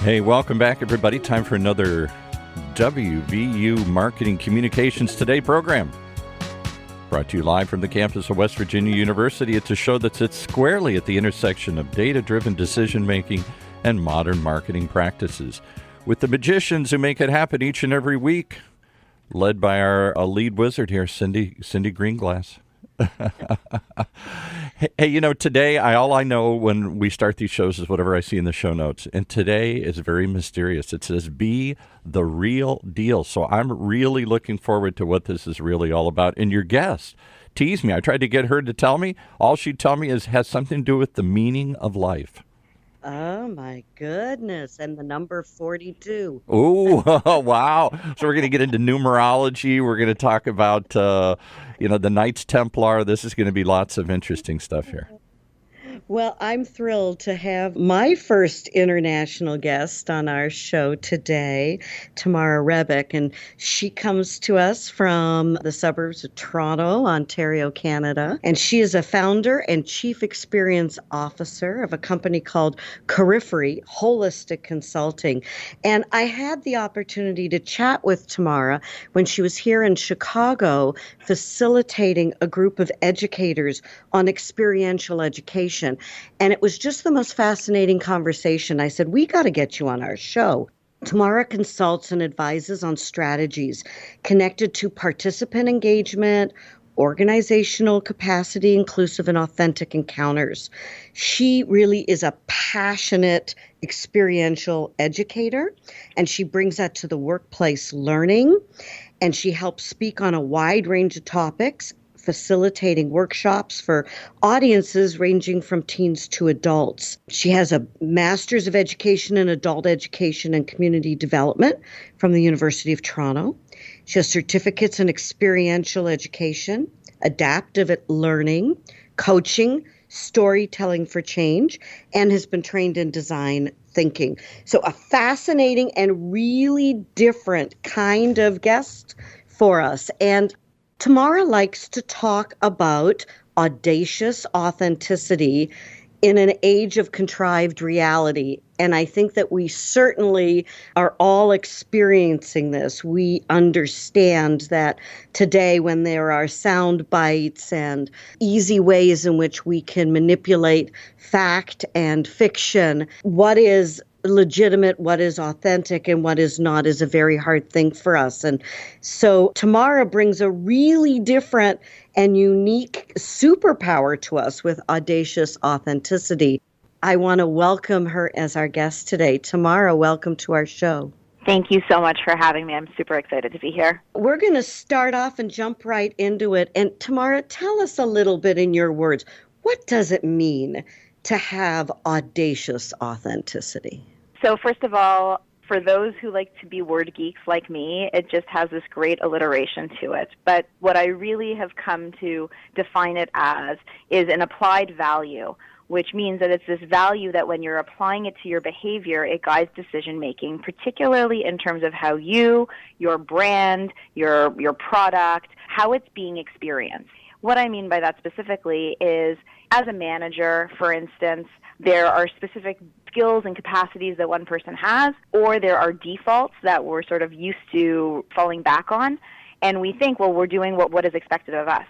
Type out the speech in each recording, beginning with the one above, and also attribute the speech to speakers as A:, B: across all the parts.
A: Hey, welcome back, everybody. Time for another WVU Marketing Communications Today program. Brought to you live from the campus of West Virginia University. It's a show that sits squarely at the intersection of data-driven decision-making and modern marketing practices, with the magicians who make it happen each and every week, led by our lead wizard here, Cyndi Greenglass. Hey, today, all I know when we start these shows is whatever I see in the show notes. And today is very mysterious. It says, be the real deal. So I'm really looking forward to what this is really all about. And your guest teased me. I tried to get her to tell me. All she'd tell me has something to do with the meaning of life.
B: Oh, my goodness. And the number 42.
A: Oh, wow. So we're going to get into numerology. We're going to talk about, the Knights Templar. This is going to be lots of interesting stuff here.
B: Well, I'm thrilled to have my first international guest on our show today, Tamara Rebick, and she comes to us from the suburbs of Toronto, Ontario, Canada, and she is a founder and chief experience officer of a company called Periphery Holistic Consulting. And I had the opportunity to chat with Tamara when she was here in Chicago facilitating a group of educators on experiential education. And it was just the most fascinating conversation. I said, we got to get you on our show. Tamara consults and advises on strategies connected to participant engagement, organizational capacity, inclusive and authentic encounters. She really is a passionate experiential educator, and she brings that to the workplace learning, and she helps speak on a wide range of topics, facilitating workshops for audiences ranging from teens to adults. She has a Master's of Education in Adult Education and Community Development from the University of Toronto. She has certificates in experiential education, adaptive learning, coaching, storytelling for change, and has been trained in design thinking. So a fascinating and really different kind of guest for us. And Tamara likes to talk about audacious authenticity in an age of contrived reality. And I think that we certainly are all experiencing this. We understand that today, when there are sound bites and easy ways in which we can manipulate fact and fiction, what is legitimate, what is authentic, and what is not is a very hard thing for us. And so Tamara brings a really different and unique superpower to us with audacious authenticity. I want to welcome her as our guest today. Tamara, welcome to our show.
C: Thank you so much for having me. I'm super excited to be here.
B: We're going to start off and jump right into it. And Tamara, tell us a little bit in your words, what does it mean to have audacious authenticity?
C: So first of all, for those who like to be word geeks like me, it just has this great alliteration to it. But what I really have come to define it as is an applied value, which means that it's this value that when you're applying it to your behavior, it guides decision-making, particularly in terms of how you, your brand, your product, how it's being experienced. What I mean by that specifically is, as a manager, for instance, there are specific skills and capacities that one person has, or there are defaults that we're sort of used to falling back on, and we think, well, we're doing what is expected of us.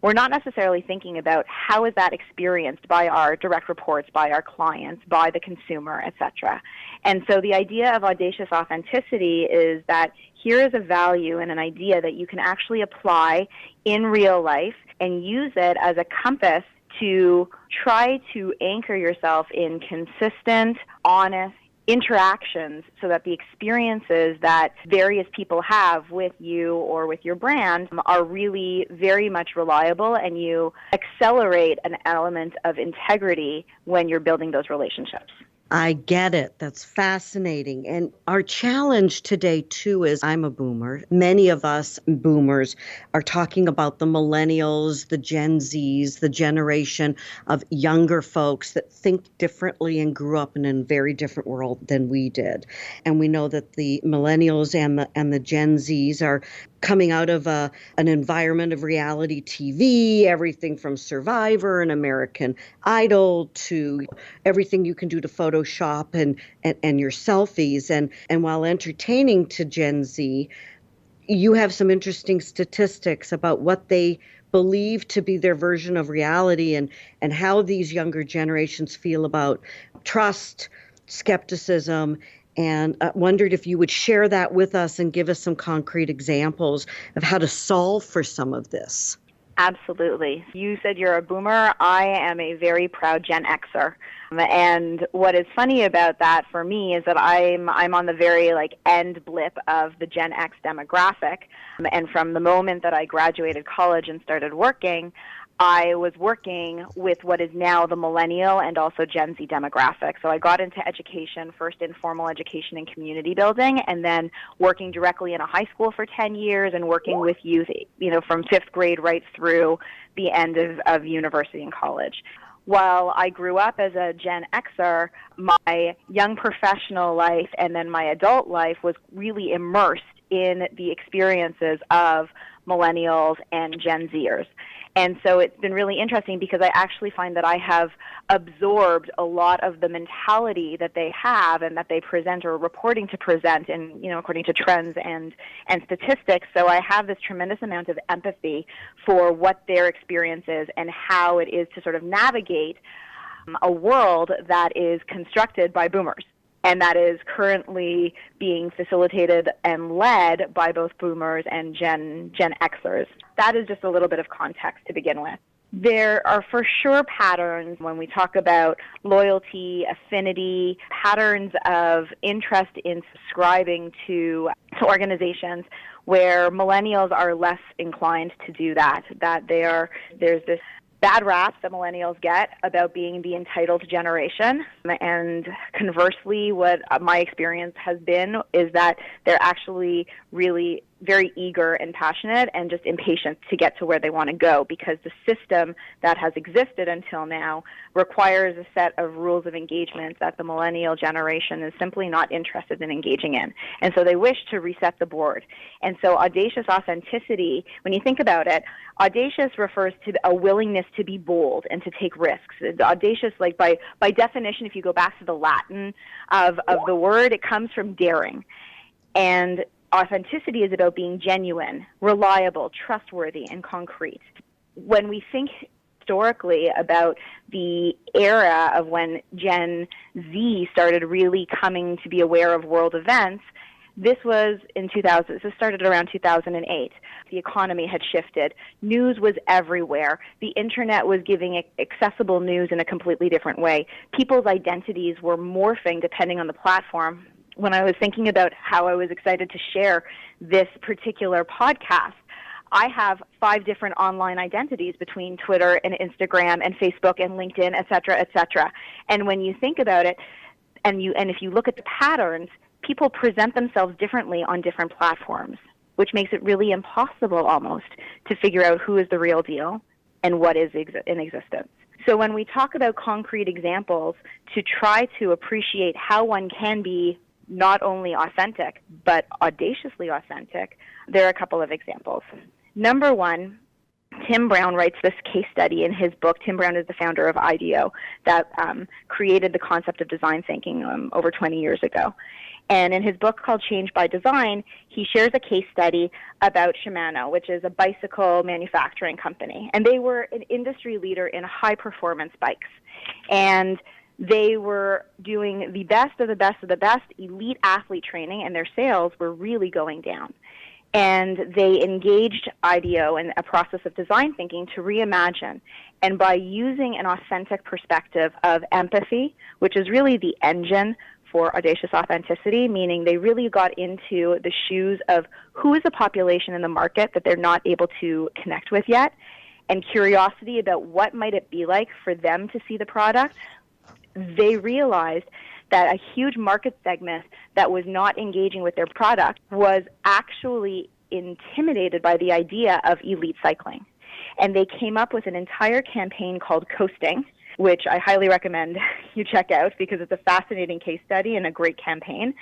C: We're not necessarily thinking about how is that experienced by our direct reports, by our clients, by the consumer, etc. And so the idea of audacious authenticity is that here is a value and an idea that you can actually apply in real life and use it as a compass to try to anchor yourself in consistent, honest interactions so that the experiences that various people have with you or with your brand are really very much reliable, and you accelerate an element of integrity when you're building those relationships.
B: I get it. That's fascinating. And our challenge today, too, is I'm a boomer. Many of us boomers are talking about the millennials, the Gen Zs, the generation of younger folks that think differently and grew up in a very different world than we did. And we know that the millennials and the Gen Zs are coming out of an environment of reality TV, everything from Survivor and American Idol to everything you can do to photo Photoshop and your selfies. And while entertaining to Gen Z, you have some interesting statistics about what they believe to be their version of reality and how these younger generations feel about trust, skepticism, and wondered if you would share that with us and give us some concrete examples of how to solve for some of this.
C: Absolutely. You said you're a boomer. I am a very proud Gen Xer. And what is funny about that for me is that I'm on the very end blip of the Gen X demographic. And from the moment that I graduated college and started working, I was working with what is now the Millennial and also Gen Z demographic. So I got into education, first in formal education and community building, and then working directly in a high school for 10 years and working with youth, from 5th grade right through the end of university and college. While I grew up as a Gen Xer, my young professional life and then my adult life was really immersed in the experiences of millennials and Gen Zers. And so it's been really interesting because I actually find that I have absorbed a lot of the mentality that they have and that they present or are reporting to present in, according to trends and statistics. So I have this tremendous amount of empathy for what their experience is and how it is to sort of navigate a world that is constructed by boomers. And that is currently being facilitated and led by both boomers and Gen Xers. That is just a little bit of context to begin with. There are for sure patterns when we talk about loyalty, affinity, patterns of interest in subscribing to organizations where millennials are less inclined to do that. There's this bad rap that millennials get about being the entitled generation. And conversely, what my experience has been is that they're actually really very eager and passionate and just impatient to get to where they want to go, because the system that has existed until now requires a set of rules of engagement that the millennial generation is simply not interested in engaging in. And so they wish to reset the board. And so audacious authenticity, when you think about it, audacious refers to a willingness to be bold and to take risks. Audacious, by definition, if you go back to the Latin of the word, it comes from daring. And authenticity is about being genuine, reliable, trustworthy, and concrete. When we think historically about the era of when Gen Z started really coming to be aware of world events, this was in 2000. This started around 2008. The economy had shifted. News was everywhere. The internet was giving accessible news in a completely different way. People's identities were morphing depending on the platform. When I was thinking about how I was excited to share this particular podcast, I have 5 different online identities between Twitter and Instagram and Facebook and LinkedIn, et cetera, et cetera. And when you think about it, and if you look at the patterns, people present themselves differently on different platforms, which makes it really impossible almost to figure out who is the real deal and what is in existence. So when we talk about concrete examples to try to appreciate how one can be not only authentic, but audaciously authentic, there are a couple of examples. Number one, Tim Brown writes this case study in his book. Tim Brown is the founder of IDEO that created the concept of design thinking over 20 years ago. And in his book called Change by Design, he shares a case study about Shimano, which is a bicycle manufacturing company. And they were an industry leader in high-performance bikes. And they were doing the best of the best of the best elite athlete training, and their sales were really going down. And they engaged IDEO in a process of design thinking to reimagine. And by using an authentic perspective of empathy, which is really the engine for audacious authenticity, meaning they really got into the shoes of who is the population in the market that they're not able to connect with yet, and curiosity about what might it be like for them to see the product, they realized that a huge market segment that was not engaging with their product was actually intimidated by the idea of elite cycling. And they came up with an entire campaign called Coasting, which I highly recommend you check out because it's a fascinating case study and a great campaign.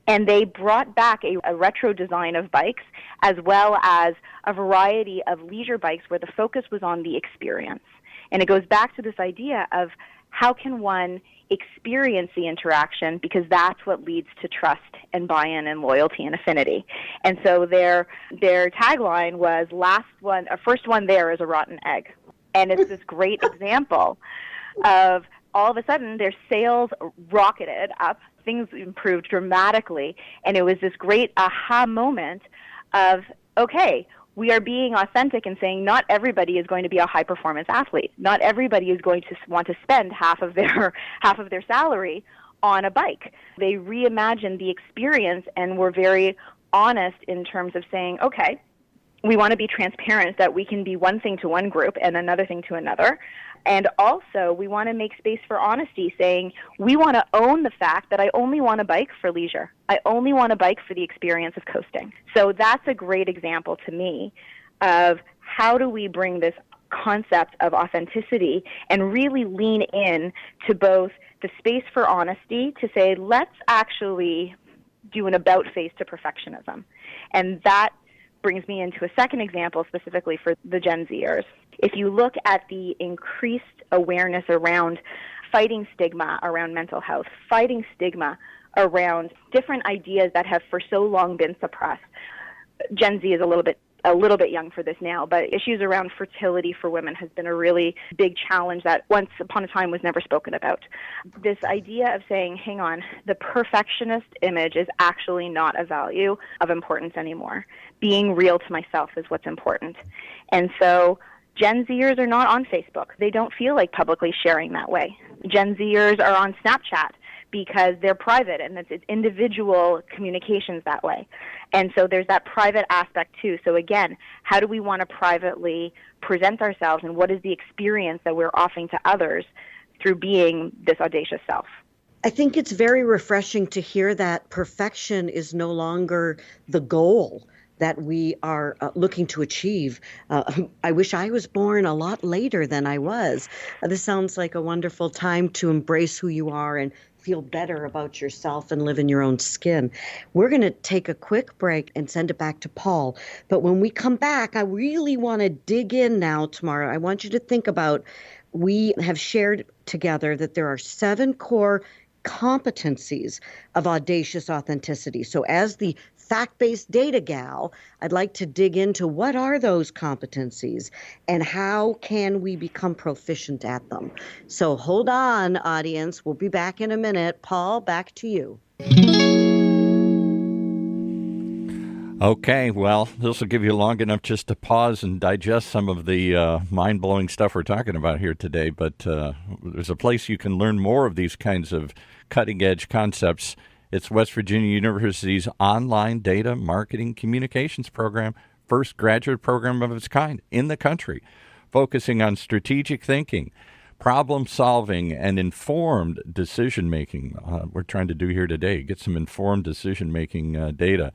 C: And they brought back a retro design of bikes as well as a variety of leisure bikes where the focus was on the experience. And it goes back to this idea of how can one experience the interaction, because that's what leads to trust and buy-in and loyalty and affinity. And so their tagline was, first one there is a rotten egg. And it's this great example of all of a sudden their sales rocketed up, things improved dramatically, and it was this great aha moment of, okay, we are being authentic and saying not everybody is going to be a high-performance athlete. Not everybody is going to want to spend half of their salary on a bike. They reimagined the experience and were very honest in terms of saying, okay, we want to be transparent that we can be one thing to one group and another thing to another. And also, we want to make space for honesty, saying we want to own the fact that I only want a bike for leisure. I only want a bike for the experience of coasting. So that's a great example to me of how do we bring this concept of authenticity and really lean in to both the space for honesty to say, let's actually do an about face to perfectionism. And that brings me into a second example specifically for the Gen Zers. If you look at the increased awareness around fighting stigma around mental health, fighting stigma around different ideas that have for so long been suppressed, Gen Z is a little bit young for this now, but issues around fertility for women has been a really big challenge that once upon a time was never spoken about. This idea of saying, hang on, the perfectionist image is actually not a value of importance anymore. Being real to myself is what's important. And so Gen Zers are not on Facebook. They don't feel like publicly sharing that way. Gen Zers are on Snapchat because they're private and it's individual communications that way. And so there's that private aspect too. So again, how do we want to privately present ourselves and what is the experience that we're offering to others through being this audacious self?
B: I think it's very refreshing to hear that perfection is no longer the goal that we are looking to achieve. I wish I was born a lot later than I was. This sounds like a wonderful time to embrace who you are and feel better about yourself and live in your own skin. We're going to take a quick break and send it back to Paul. But when we come back, I really want to dig in now, Tamara. I want you to think about, we have shared together that there are 7 core competencies of audacious authenticity. So as the fact-based data gal, I'd like to dig into what are those competencies and how can we become proficient at them. So hold on, audience. We'll be back in a minute. Paul, back to you.
A: Okay, well, this will give you long enough just to pause and digest some of the mind-blowing stuff we're talking about here today. But there's a place you can learn more of these kinds of cutting-edge concepts. It's West Virginia University's online data marketing communications program, first graduate program of its kind in the country, focusing on strategic thinking, problem solving, and informed decision-making. We're trying to do here today, get some informed decision-making data.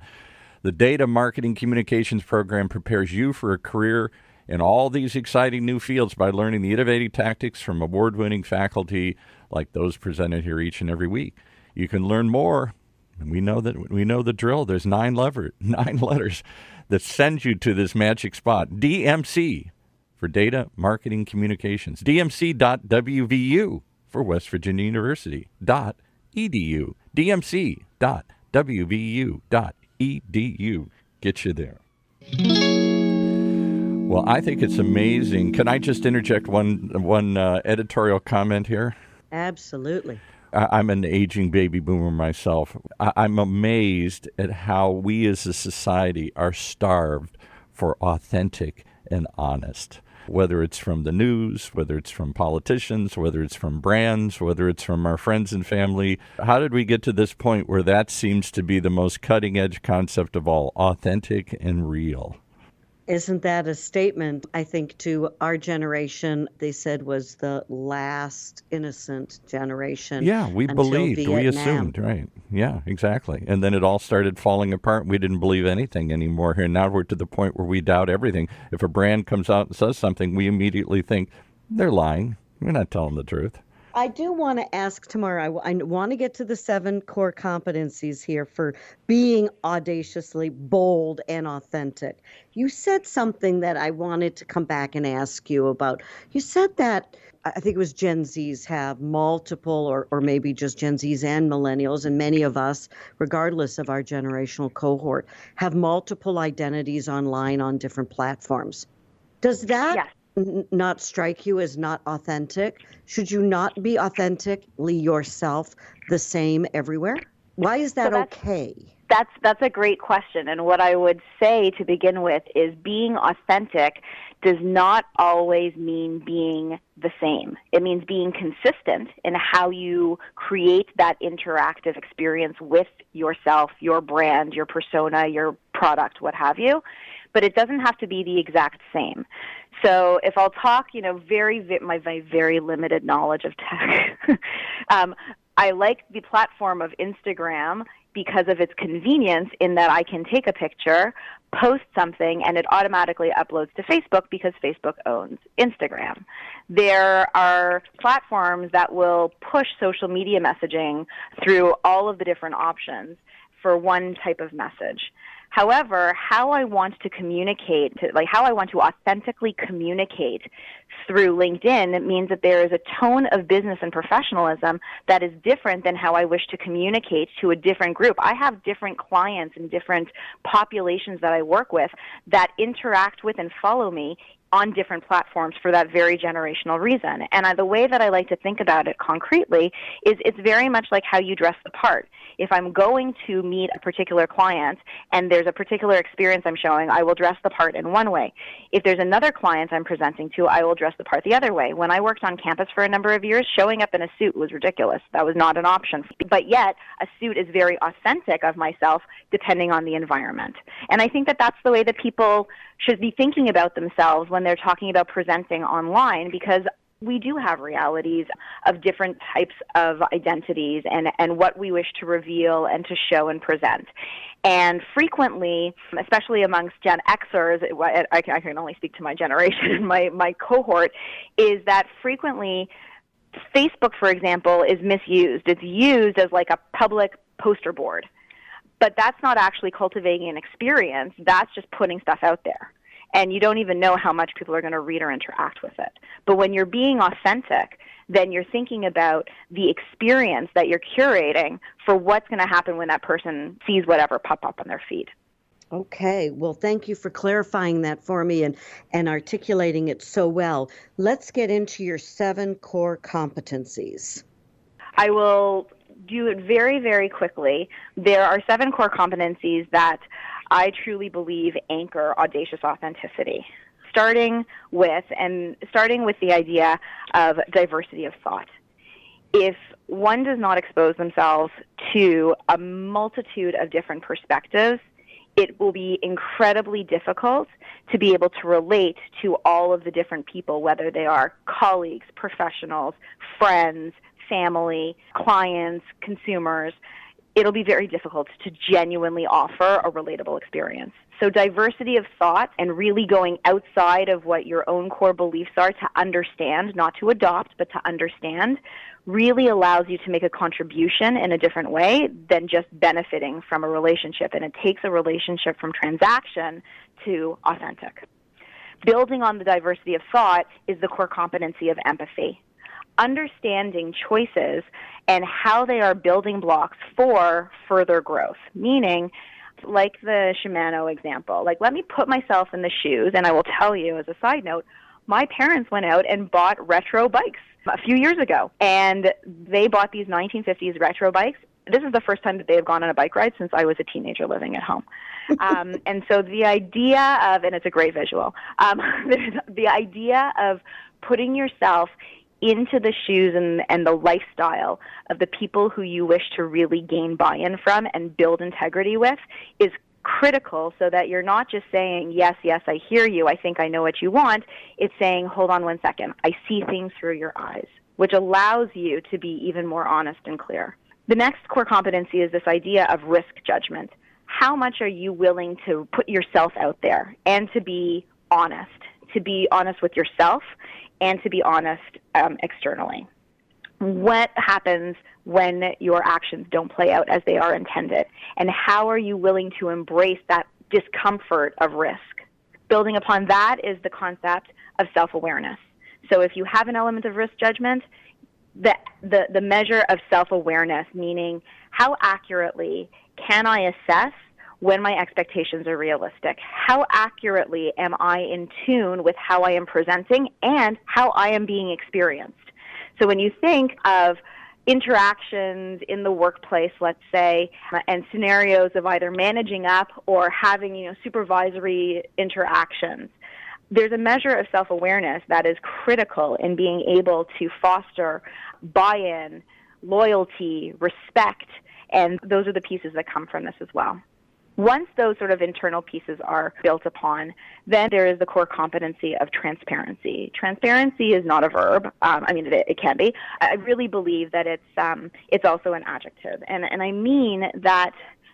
A: The Data Marketing Communications program prepares you for a career in all these exciting new fields by learning the innovative tactics from award-winning faculty like those presented here each and every week. You can learn more, and we know the drill. There's 9 letters that send you to this magic spot. DMC for Data Marketing Communications. DMC.WVU for West Virginia University. .edu. DMC.WVU.edu. Get you there. Well, I think it's amazing. Can I just interject one editorial comment here?
B: Absolutely.
A: I'm an aging baby boomer myself. I'm amazed at how we as a society are starved for authentic and honest. Whether it's from the news, whether it's from politicians, whether it's from brands, whether it's from our friends and family. How did we get to this point where that seems to be the most cutting-edge concept of all, authentic and real?
B: Isn't that a statement, I think, to our generation, they said was the last innocent generation.
A: Yeah, we believed, we assumed, right. Yeah, exactly. And then it all started falling apart. We didn't believe anything anymore here. Now we're to the point where we doubt everything. If a brand comes out and says something, we immediately think, they're lying. We're not telling the truth.
B: I do want to ask Tamara, I want to get to the 7 core competencies here for being audaciously bold and authentic. You said something that I wanted to come back and ask you about. You said that I think it was Gen Zs have multiple, or maybe just Gen Zs and millennials, and many of us, regardless of our generational cohort, have multiple identities online on different platforms. Does that
C: Yes.
B: Not strike you as not authentic? Should you not be authentically yourself the same everywhere? Why is that okay?
C: That's a great question. And what I would say to begin with is being authentic does not always mean being the same. It means being consistent in how you create that interactive experience with yourself, your brand, your persona, your product, what have you. But it doesn't have to be the exact same. So if I'll talk, my very limited knowledge of tech, I like the platform of Instagram because of its convenience in that I can take a picture, post something, and it automatically uploads to Facebook because Facebook owns Instagram. There are platforms that will push social media messaging through all of the different options for one type of message. However, how I want to communicate, how I want to authentically communicate through LinkedIn means that there is a tone of business and professionalism that is different than how I wish to communicate to a different group. I have different clients and different populations that I work with that interact with and follow me on different platforms for that very generational reason. And the way that I like to think about it concretely is it's very much like how you dress the part. If I'm going to meet a particular client and there's a particular experience I'm showing, I will dress the part in one way. If there's another client I'm presenting to, I will dress the part the other way. When I worked on campus for a number of years, showing up in a suit was ridiculous. That was not an option. But yet, a suit is very authentic of myself depending on the environment. And I think that that's the way that people should be thinking about themselves when they're talking about presenting online, because we do have realities of different types of identities and what we wish to reveal and to show and present. And frequently, especially amongst Gen Xers, I can only speak to my generation, my cohort, is that frequently Facebook, for example, is misused. It's used as like a public poster board. But that's not actually cultivating an experience. That's just putting stuff out there. And you don't even know how much people are going to read or interact with it. But when you're being authentic, then you're thinking about the experience that you're curating for what's going to happen when that person sees whatever pop up on their feed.
B: Okay. Well, thank you for clarifying that for me and articulating it so well. Let's get into your 7 core competencies.
C: I will do it very, very quickly. There are 7 core competencies that I truly believe anchor audacious authenticity, starting with the idea of diversity of thought. If one does not expose themselves to a multitude of different perspectives, it will be incredibly difficult to be able to relate to all of the different people, whether they are colleagues, professionals, friends, family, clients, consumers. It'll be very difficult to genuinely offer a relatable experience. So diversity of thought and really going outside of what your own core beliefs are to understand, not to adopt, but to understand, really allows you to make a contribution in a different way than just benefiting from a relationship. And it takes a relationship from transaction to authentic. Building on the diversity of thought is the core competency of empathy. Understanding choices and how they are building blocks for further growth, meaning like the Shimano example, let me put myself in the shoes, and I will tell you as a side note, my parents went out and bought retro bikes a few years ago, and they bought these 1950s retro bikes. This is the first time that they have gone on a bike ride since I was a teenager living at home. And so the idea of, and it's a great visual, the idea of putting yourself into the shoes and the lifestyle of the people who you wish to really gain buy-in from and build integrity with is critical, so that you're not just saying, yes, I hear you, I think I know what you want. It's saying, hold on 1 second, I see things through your eyes, which allows you to be even more honest and clear. The next core competency is this idea of risk judgment. How much are you willing to put yourself out there and to be honest with yourself and to be honest externally? what happens when your actions don't play out as they are intended? And how are you willing to embrace that discomfort of risk? Building upon that is the concept of self-awareness. So if you have an element of risk judgment, the measure of self-awareness, meaning how accurately can I assess when my expectations are realistic? How accurately am I in tune with how I am presenting and how I am being experienced? So when you think of interactions in the workplace, let's say, and scenarios of either managing up or having, supervisory interactions, there's a measure of self-awareness that is critical in being able to foster buy-in, loyalty, respect, and those are the pieces that come from this as well. Once those sort of internal pieces are built upon, then there is the core competency of transparency. Transparency is not a verb. It can be. I really believe that it's also an adjective. And I mean that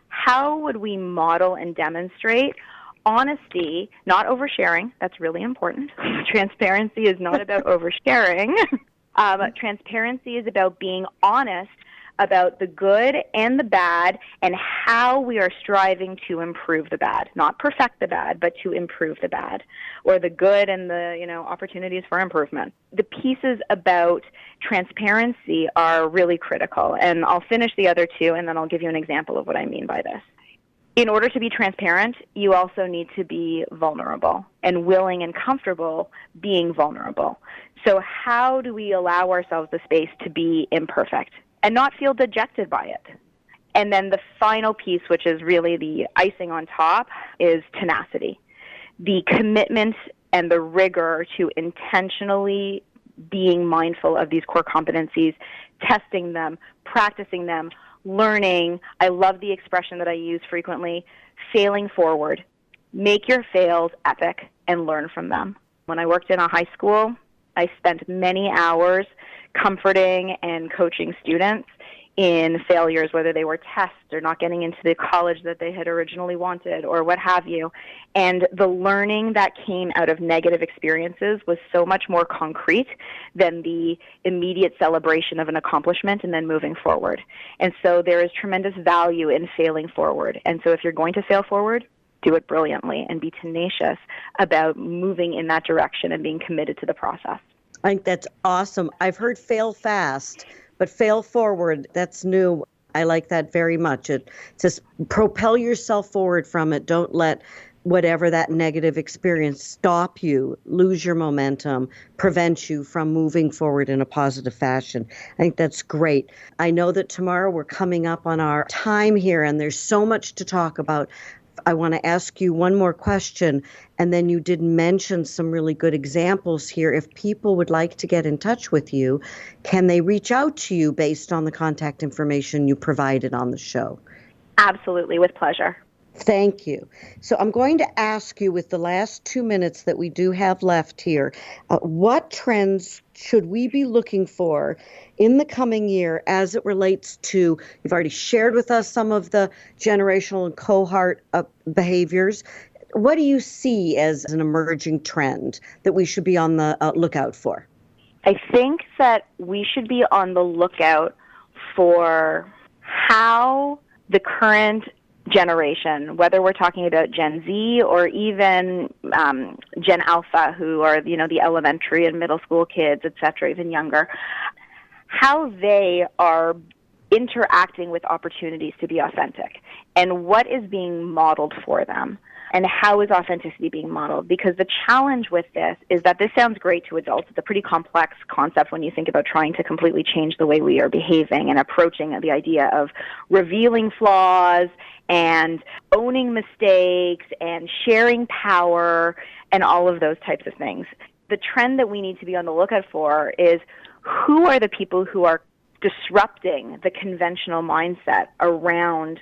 C: how would we model and demonstrate honesty, not oversharing? That's really important. Transparency is not about oversharing. Transparency is about being honest about the good and the bad and how we are striving to improve the bad, not perfect the bad, but to improve the bad, or the good and the, opportunities for improvement. The pieces about transparency are really critical, and I'll finish the other two, and then I'll give you an example of what I mean by this. In order to be transparent, you also need to be vulnerable and willing and comfortable being vulnerable. So how do we allow ourselves the space to be imperfect and not feel dejected by it? And then the final piece, which is really the icing on top, is tenacity. The commitment and the rigor to intentionally being mindful of these core competencies, testing them, practicing them, learning. I love the expression that I use frequently, failing forward. Make your fails epic and learn from them. When I worked in a high school, I spent many hours comforting and coaching students in failures, whether they were tests or not getting into the college that they had originally wanted or what have you. And the learning that came out of negative experiences was so much more concrete than the immediate celebration of an accomplishment and then moving forward. And so there is tremendous value in failing forward. And so if you're going to fail forward, do it brilliantly and be tenacious about moving in that direction and being committed to the process.
B: I think that's awesome. I've heard fail fast, but fail forward, that's new. I like that very much. It says propel yourself forward from it. Don't let whatever that negative experience stop you, lose your momentum, prevent you from moving forward in a positive fashion. I think that's great. I know that tomorrow we're coming up on our time here, and there's so much to talk about. I want to ask you one more question, and then you did mention some really good examples here. If people would like to get in touch with you, can they reach out to you based on the contact information you provided on the show?
C: Absolutely, with pleasure.
B: Thank you. So I'm going to ask you, with the last 2 minutes that we do have left here, what trends should we be looking for in the coming year as it relates to, you've already shared with us some of the generational and cohort behaviors. What do you see as an emerging trend that we should be on the lookout for?
C: I think that we should be on the lookout for how the current generation, whether we're talking about Gen Z or even Gen Alpha, who are, the elementary and middle school kids, et cetera, even younger, how they are interacting with opportunities to be authentic and what is being modeled for them. And how is authenticity being modeled? Because the challenge with this is that this sounds great to adults. It's a pretty complex concept when you think about trying to completely change the way we are behaving and approaching the idea of revealing flaws and owning mistakes and sharing power and all of those types of things. The trend that we need to be on the lookout for is who are the people who are disrupting the conventional mindset around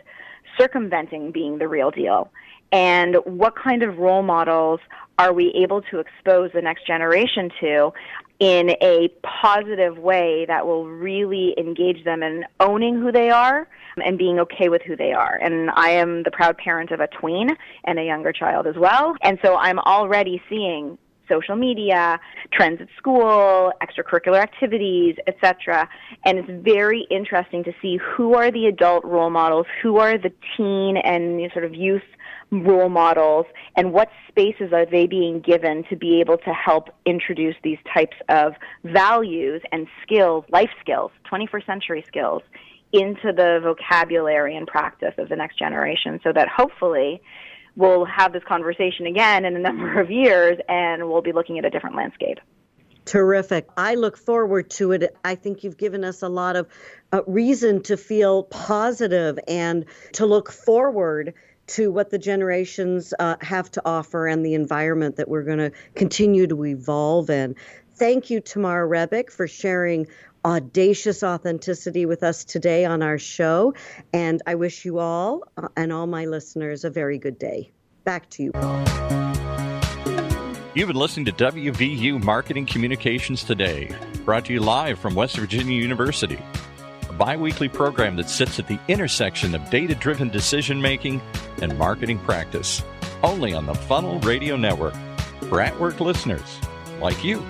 C: circumventing being the real deal. And what kind of role models are we able to expose the next generation to in a positive way that will really engage them in owning who they are and being okay with who they are? And I am the proud parent of a tween and a younger child as well. And so I'm already seeing social media, trends at school, extracurricular activities, etc. And it's very interesting to see who are the adult role models, who are the teen and sort of youth role models, and what spaces are they being given to be able to help introduce these types of values and skills, life skills, 21st century skills, into the vocabulary and practice of the next generation, so that hopefully we'll have this conversation again in a number of years and we'll be looking at a different landscape.
B: Terrific. I look forward to it. I think you've given us a lot of reason to feel positive and to look forward to what the generations have to offer and the environment that we're going to continue to evolve in. Thank you, Tamara Rebick, for sharing Audacious Authenticity with us today on our show. And I wish you all and all my listeners a very good day. Back to you, Paul.
A: You've been listening to WVU Marketing Communications Today, brought to you live from West Virginia University, a bi-weekly program that sits at the intersection of data-driven decision-making and marketing practice, only on the Funnel Radio Network, for at-work listeners like you.